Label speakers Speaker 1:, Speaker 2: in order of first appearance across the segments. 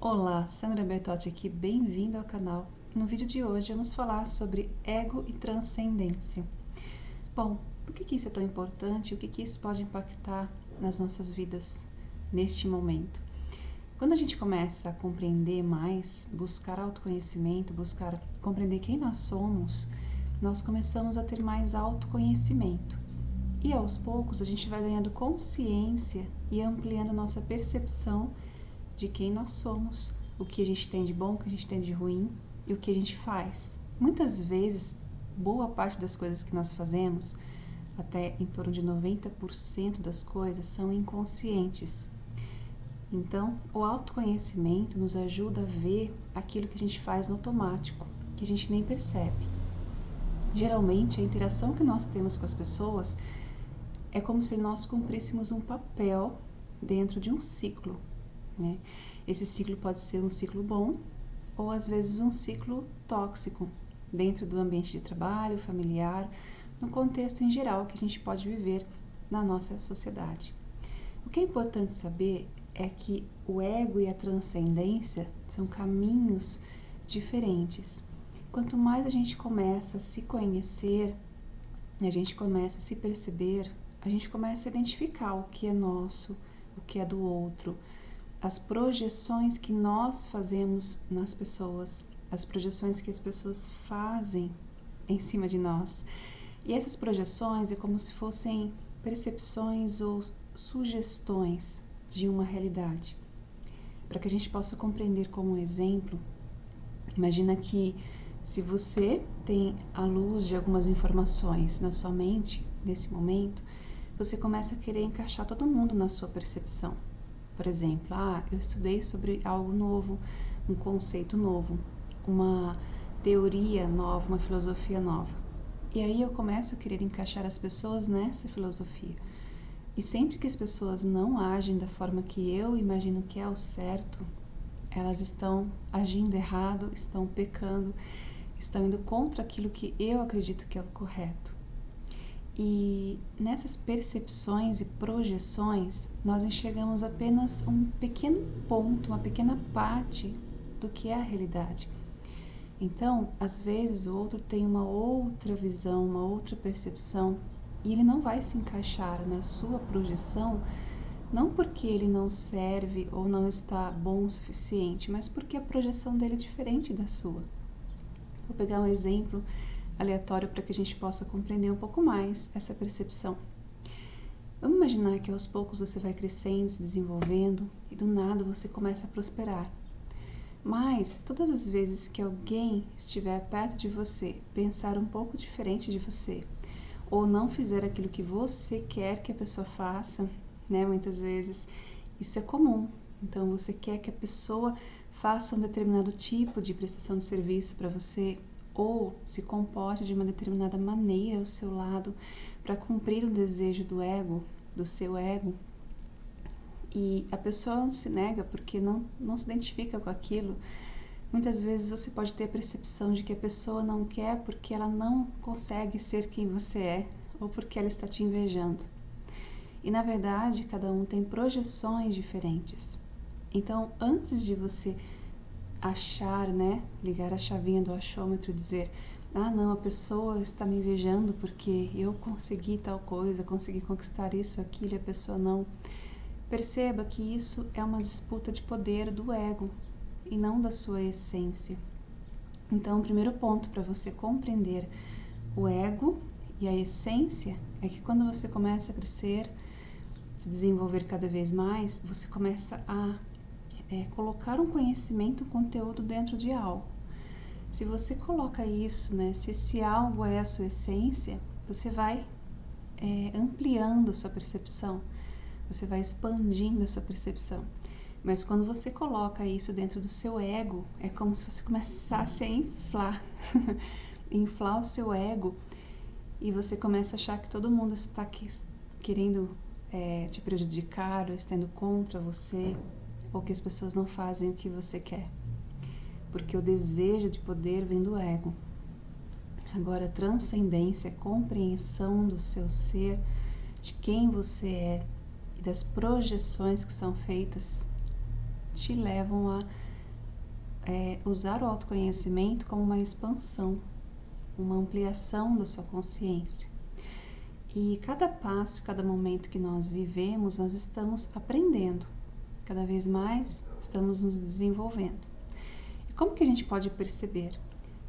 Speaker 1: Olá, Sandra Bertotti aqui, bem-vindo ao canal. No vídeo de hoje vamos falar sobre ego e transcendência. Bom, por que isso é tão importante e o que isso pode impactar nas nossas vidas neste momento? Quando a gente começa a compreender mais, buscar autoconhecimento, buscar compreender quem nós somos, nós começamos a ter mais autoconhecimento. E aos poucos a gente vai ganhando consciência e ampliando a nossa percepção de quem nós somos, o que a gente tem de bom, o que a gente tem de ruim e o que a gente faz. Muitas vezes, boa parte das coisas que nós fazemos, até em torno de 90% das coisas, são inconscientes. Então, o autoconhecimento nos ajuda a ver aquilo que a gente faz no automático, que a gente nem percebe. Geralmente, a interação que nós temos com as pessoas é como se nós cumpríssemos um papel dentro de um ciclo, né? Esse ciclo pode ser um ciclo bom ou às vezes um ciclo tóxico dentro do ambiente de trabalho, familiar, no contexto em geral que a gente pode viver na nossa sociedade. O que é importante saber é que o ego e a transcendência são caminhos diferentes. Quanto mais a gente começa a se conhecer, a gente começa a se perceber, a gente começa a identificar o que é nosso, o que é do outro, as projeções que nós fazemos nas pessoas, as projeções que as pessoas fazem em cima de nós. E essas projeções é como se fossem percepções ou sugestões de uma realidade. Para que a gente possa compreender como um exemplo, imagina que se você tem a luz de algumas informações na sua mente, nesse momento, você começa a querer encaixar todo mundo na sua percepção. Por exemplo, eu estudei sobre algo novo, um conceito novo, uma teoria nova, uma filosofia nova. E aí eu começo a querer encaixar as pessoas nessa filosofia. E sempre que as pessoas não agem da forma que eu imagino que é o certo, elas estão agindo errado, estão pecando, estão indo contra aquilo que eu acredito que é o correto. E nessas percepções e projeções, nós enxergamos apenas um pequeno ponto, uma pequena parte do que é a realidade. Então, às vezes o outro tem uma outra visão, uma outra percepção, e ele não vai se encaixar na sua projeção, não porque ele não serve ou não está bom o suficiente, mas porque a projeção dele é diferente da sua. Vou pegar um exemplo aleatório para que a gente possa compreender um pouco mais essa percepção. Vamos imaginar que aos poucos você vai crescendo, se desenvolvendo e do nada você começa a prosperar. Mas todas as vezes que alguém estiver perto de você, pensar um pouco diferente de você, ou não fizer aquilo que você quer que a pessoa faça, né? Muitas vezes isso é comum. Então você quer que a pessoa faça um determinado tipo de prestação de serviço para você, ou se comporte de uma determinada maneira ao seu lado para cumprir um desejo do ego, do seu ego, e a pessoa se nega porque não se identifica com aquilo. Muitas vezes você pode ter a percepção de que a pessoa não quer porque ela não consegue ser quem você é, ou porque ela está te invejando. E na verdade, cada um tem projeções diferentes. Então, antes de você achar, né, ligar a chavinha do achômetro e dizer: não, a pessoa está me invejando porque eu consegui tal coisa, consegui conquistar isso, aquilo, e a pessoa não. Perceba que isso é uma disputa de poder do ego e não da sua essência. Então, o primeiro ponto para você compreender o ego e a essência é que quando você começa a crescer, se desenvolver cada vez mais, você começa a colocar um conhecimento, um conteúdo dentro de algo. Se você coloca isso, né, se esse algo é a sua essência, você vai ampliando a sua percepção, você vai expandindo a sua percepção. Mas quando você coloca isso dentro do seu ego, é como se você começasse a inflar, inflar o seu ego, e você começa a achar que todo mundo está querendo te prejudicar, ou está indo contra você, ou que as pessoas não fazem o que você quer. Porque o desejo de poder vem do ego. Agora, transcendência, compreensão do seu ser, de quem você é e das projeções que são feitas, te levam a usar o autoconhecimento como uma expansão, uma ampliação da sua consciência. E cada passo, cada momento que nós vivemos, nós estamos aprendendo. Cada vez mais estamos nos desenvolvendo. E como que a gente pode perceber?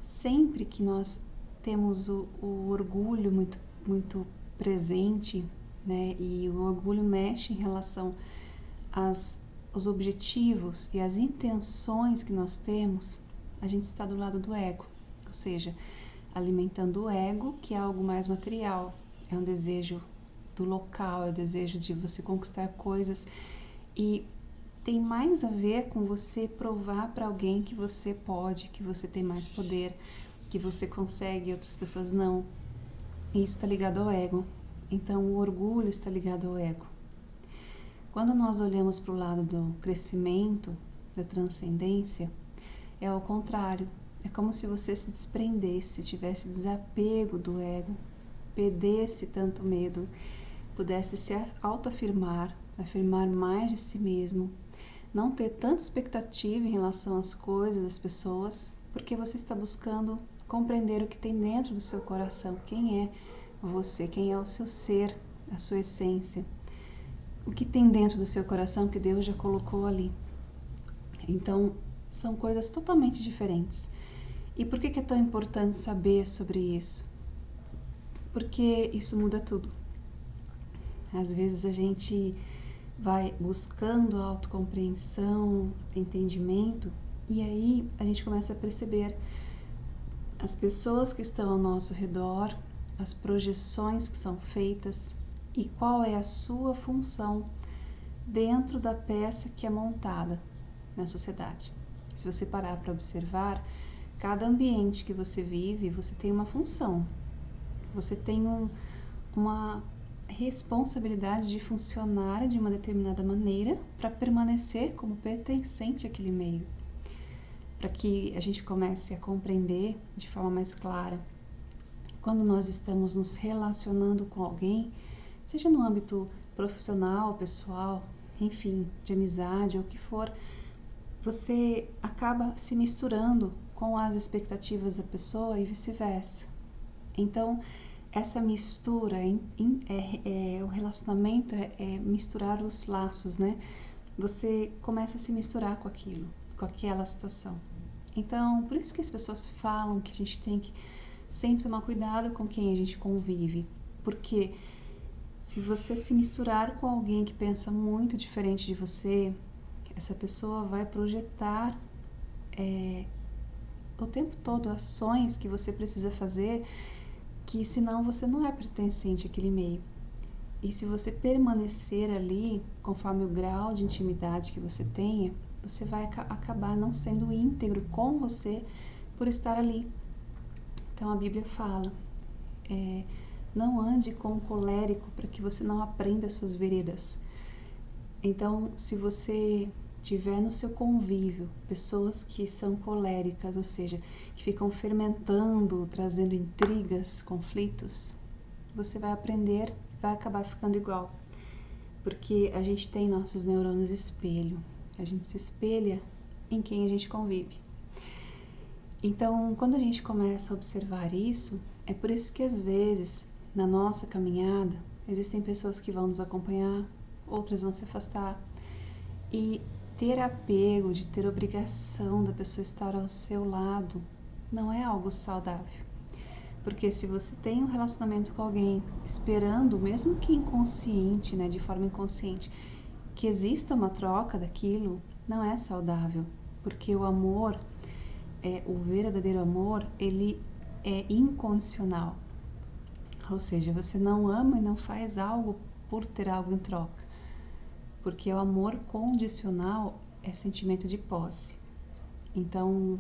Speaker 1: Sempre que nós temos o orgulho muito presente, né? E o orgulho mexe em relação aos objetivos e às intenções que nós temos, a gente está do lado do ego, ou seja, alimentando o ego, que é algo mais material, é um desejo do local, é o desejo de você conquistar coisas, e tem mais a ver com você provar para alguém que você pode, que você tem mais poder, que você consegue e outras pessoas não. Isso está ligado ao ego. Então o orgulho está ligado ao ego. Quando nós olhamos para o lado do crescimento, da transcendência, é ao contrário. É como se você se desprendesse, tivesse desapego do ego, perdesse tanto medo, pudesse se autoafirmar, afirmar mais de si mesmo, não ter tanta expectativa em relação às coisas, às pessoas, porque você está buscando compreender o que tem dentro do seu coração, quem é você, quem é o seu ser, a sua essência. O que tem dentro do seu coração que Deus já colocou ali. Então, são coisas totalmente diferentes. E por que é tão importante saber sobre isso? Porque isso muda tudo. Às vezes a gente vai buscando autocompreensão, entendimento, e aí a gente começa a perceber as pessoas que estão ao nosso redor, as projeções que são feitas, e qual é a sua função dentro da peça que é montada na sociedade. Se você parar para observar, cada ambiente que você vive, você tem uma função, você tem uma responsabilidade de funcionar de uma determinada maneira para permanecer como pertencente àquele meio. Para que a gente comece a compreender de forma mais clara, quando nós estamos nos relacionando com alguém, seja no âmbito profissional, pessoal, enfim, de amizade ou o que for, você acaba se misturando com as expectativas da pessoa e vice-versa. Então, essa mistura, o relacionamento é misturar os laços, né? Você começa a se misturar com aquilo, com aquela situação. Então, por isso que as pessoas falam que a gente tem que sempre tomar cuidado com quem a gente convive, porque se você se misturar com alguém que pensa muito diferente de você, essa pessoa vai projetar o tempo todo ações que você precisa fazer, que senão você não é pertencente àquele meio. E se você permanecer ali, conforme o grau de intimidade que você tenha, você vai acabar não sendo íntegro com você por estar ali. Então a Bíblia fala, não ande com o colérico para que você não aprenda as suas veredas. Então, se você tiver no seu convívio pessoas que são coléricas, ou seja, que ficam fermentando, trazendo intrigas, conflitos, você vai aprender, vai acabar ficando igual. Porque a gente tem nossos neurônios espelho, a gente se espelha em quem a gente convive. Então, quando a gente começa a observar isso, é por isso que às vezes, na nossa caminhada, existem pessoas que vão nos acompanhar, outras vão se afastar. E ter apego, de ter obrigação da pessoa estar ao seu lado, não é algo saudável. Porque se você tem um relacionamento com alguém esperando, mesmo que inconsciente, né, de forma inconsciente, que exista uma troca daquilo, não é saudável. Porque o amor, o verdadeiro amor, ele é incondicional. Ou seja, você não ama e não faz algo por ter algo em troca. Porque o amor condicional é sentimento de posse. Então,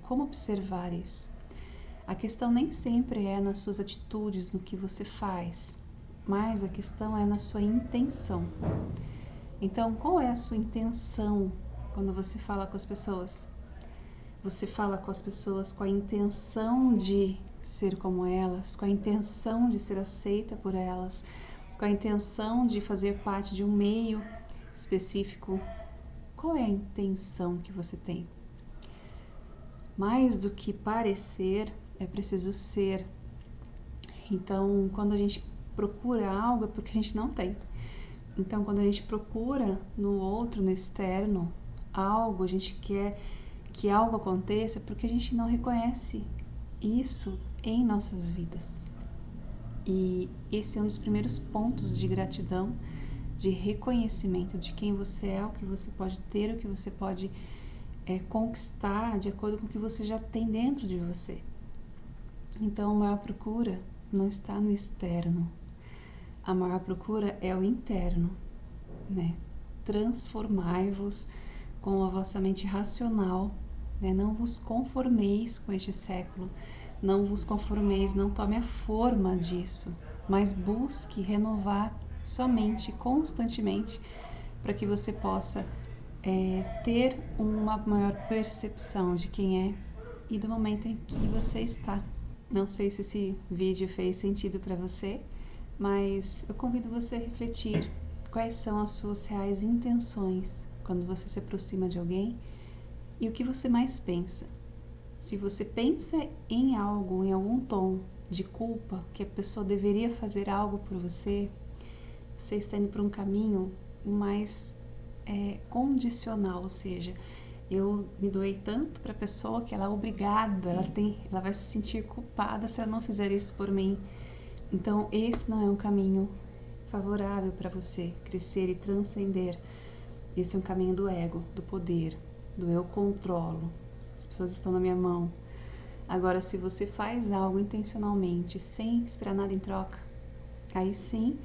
Speaker 1: como observar isso? A questão nem sempre é nas suas atitudes, no que você faz, mas a questão é na sua intenção. Então, qual é a sua intenção quando você fala com as pessoas? Você fala com as pessoas com a intenção de ser como elas, com a intenção de ser aceita por elas, com a intenção de fazer parte de um meio específico. Qual é a intenção que você tem? mais do que parecer, é preciso ser. Então, quando a gente procura algo, é porque a gente não tem. Então, quando a gente procura no outro, no externo, algo, a gente quer que algo aconteça, porque a gente não reconhece isso em nossas vidas. E esse é um dos primeiros pontos de gratidão, de reconhecimento de quem você é, o que você pode ter, o que você pode conquistar de acordo com o que você já tem dentro de você. Então, a maior procura não está no externo. A maior procura é o interno, né? Transformai-vos com a vossa mente racional, né? Não vos conformeis com este século, não vos conformeis, não tome a forma disso, mas busque renovar sua mente constantemente para que você possa ter uma maior percepção de quem é e do momento em que você está. Não sei se esse vídeo fez sentido para você, mas eu convido você a refletir quais são as suas reais intenções quando você se aproxima de alguém e o que você mais pensa. Se você pensa em algo, em algum tom de culpa, que a pessoa deveria fazer algo por você, você está indo para um caminho mais condicional, ou seja, eu me doei tanto para a pessoa que ela é obrigada, ela vai se sentir culpada se ela não fizer isso por mim. Então, esse não é um caminho favorável para você crescer e transcender. Esse é um caminho do ego, do poder, do eu controlo. As pessoas estão na minha mão. Agora, se você faz algo intencionalmente, sem esperar nada em troca, aí sim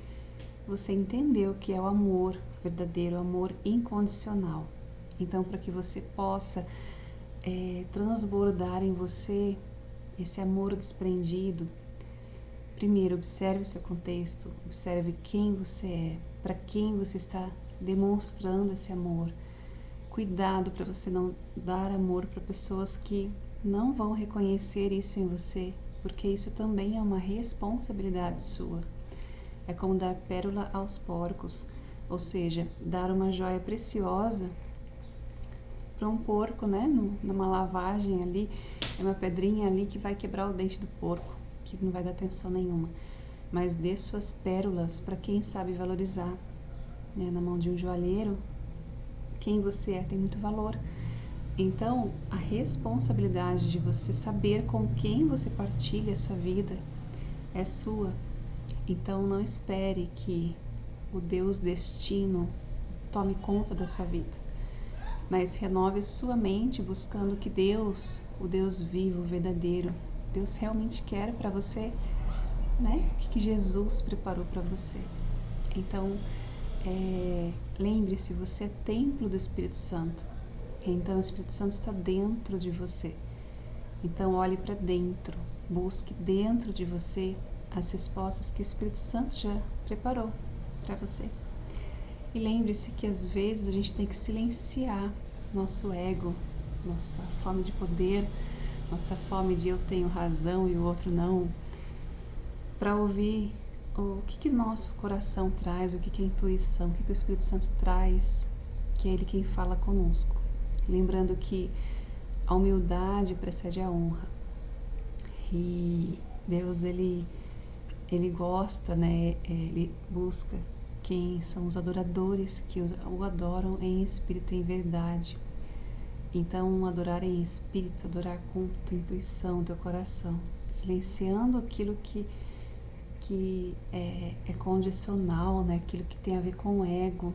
Speaker 1: você entendeu que é o amor verdadeiro, o amor incondicional. Então, para que você possa transbordar em você esse amor desprendido, primeiro observe o seu contexto, observe quem você é, para quem você está demonstrando esse amor. Cuidado para você não dar amor para pessoas que não vão reconhecer isso em você, porque isso também é uma responsabilidade sua. É como dar pérola aos porcos, ou seja, dar uma joia preciosa para um porco, né? Numa lavagem ali, é uma pedrinha ali que vai quebrar o dente do porco, que não vai dar atenção nenhuma. Mas dê suas pérolas para quem sabe valorizar, né? Na mão de um joalheiro, quem você é tem muito valor. Então, a responsabilidade de você saber com quem você partilha a sua vida é sua. Então, não espere que o Deus destino tome conta da sua vida, mas renove sua mente buscando que Deus, o Deus vivo, verdadeiro, Deus realmente quer para você, né? O que Jesus preparou para você. Então, lembre-se, você é templo do Espírito Santo. Então, o Espírito Santo está dentro de você. Então, olhe para dentro, busque dentro de você as respostas que o Espírito Santo já preparou para você. E lembre-se que às vezes a gente tem que silenciar nosso ego, nossa fome de poder, nossa fome de eu tenho razão e o outro não, para ouvir o que nosso coração traz, o que a intuição, o que o Espírito Santo traz, que é Ele quem fala conosco. Lembrando que a humildade precede a honra. E Deus, ele gosta, né? Ele busca quem são os adoradores que o adoram em espírito e em verdade. Então, adorar em espírito, adorar com tua intuição, teu coração, silenciando aquilo que é condicional, né? Aquilo que tem a ver com o ego,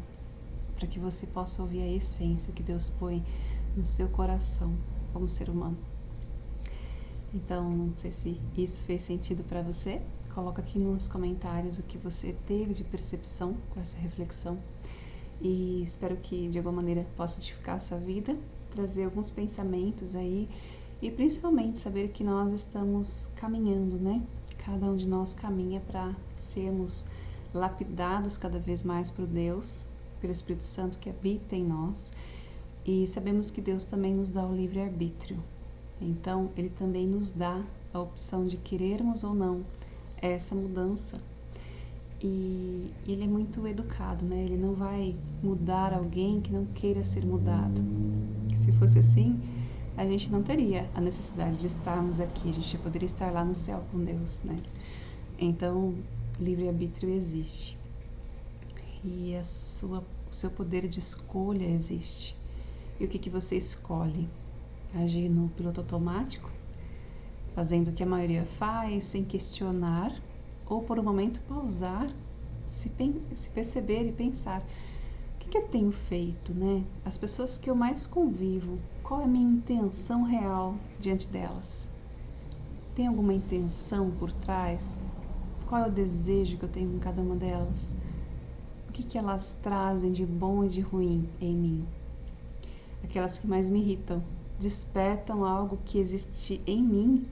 Speaker 1: para que você possa ouvir a essência que Deus põe no seu coração como ser humano. Então, não sei se isso fez sentido para você. Coloca aqui nos comentários o que você teve de percepção com essa reflexão. E espero que de alguma maneira possa edificar a sua vida, trazer alguns pensamentos aí e principalmente saber que nós estamos caminhando, né? Cada um de nós caminha para sermos lapidados cada vez mais por Deus, pelo Espírito Santo que habita em nós. E sabemos que Deus também nos dá o livre-arbítrio. Então, Ele também nos dá a opção de querermos ou não essa mudança. E Ele é muito educado, né? Ele não vai mudar alguém que não queira ser mudado. Se fosse assim, a gente não teria a necessidade de estarmos aqui, a gente poderia estar lá no céu com Deus, né? Então, livre-arbítrio existe. E o seu poder de escolha existe. E o que você escolhe? Agir no piloto automático, fazendo o que a maioria faz, sem questionar, ou por um momento pausar, se perceber e pensar: o que eu tenho feito, né? As pessoas que eu mais convivo, qual é a minha intenção real diante delas? Tem alguma intenção por trás? Qual é o desejo que eu tenho com cada uma delas? O que elas trazem de bom e de ruim em mim? Aquelas que mais me irritam, despertam algo que existe em mim,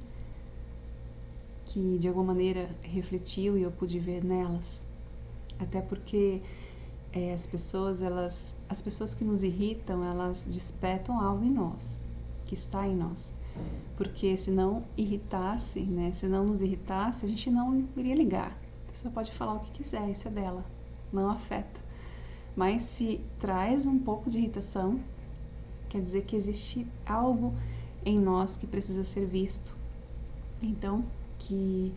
Speaker 1: que de alguma maneira refletiu e eu pude ver nelas. Até porque as pessoas que nos irritam, elas despertam algo em nós, que está em nós. Porque se não irritasse, né, se não nos irritasse, a gente não iria ligar. A pessoa pode falar o que quiser, isso é dela, não afeta. Mas se traz um pouco de irritação, quer dizer que existe algo em nós que precisa ser visto. Então, que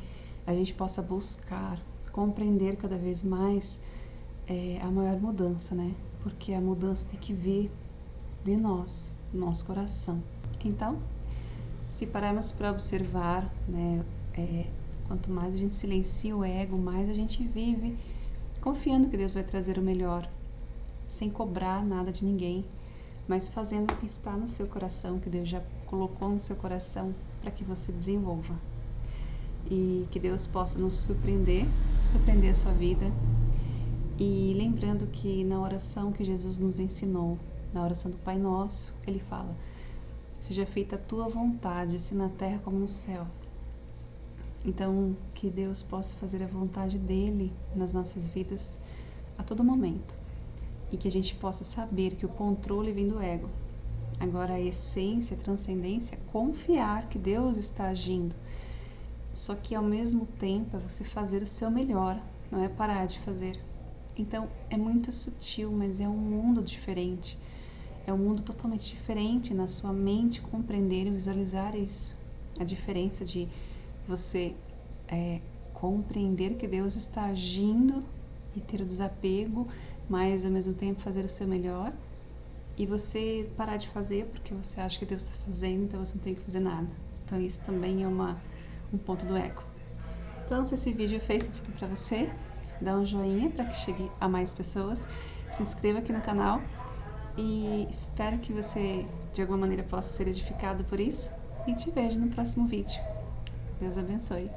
Speaker 1: a gente possa buscar, compreender cada vez mais a maior mudança, né? Porque a mudança tem que vir de nós, do nosso coração. Então, se pararmos para observar, né, quanto mais a gente silencia o ego, mais a gente vive confiando que Deus vai trazer o melhor, sem cobrar nada de ninguém, mas fazendo o que está no seu coração, que Deus já colocou no seu coração para que você desenvolva. E que Deus possa nos surpreender a sua vida. E lembrando que na oração que Jesus nos ensinou, na oração do Pai Nosso, Ele fala: seja feita a tua vontade, assim na terra como no céu. Então, que Deus possa fazer a vontade dEle nas nossas vidas a todo momento. E que a gente possa saber que o controle vem do ego. Agora, a essência, a transcendência, é confiar que Deus está agindo. Só que, ao mesmo tempo, é você fazer o seu melhor, não é parar de fazer. Então, é muito sutil, mas é um mundo diferente. É um mundo totalmente diferente na sua mente compreender e visualizar isso. A diferença de você compreender que Deus está agindo e ter o desapego, mas ao mesmo tempo fazer o seu melhor, e você parar de fazer porque você acha que Deus está fazendo, então você não tem que fazer nada. Então isso também é um ponto do ego. Então, se esse vídeo fez sentido para você, dá um joinha para que chegue a mais pessoas, se inscreva aqui no canal e espero que você de alguma maneira possa ser edificado por isso, e te vejo no próximo vídeo. Deus abençoe.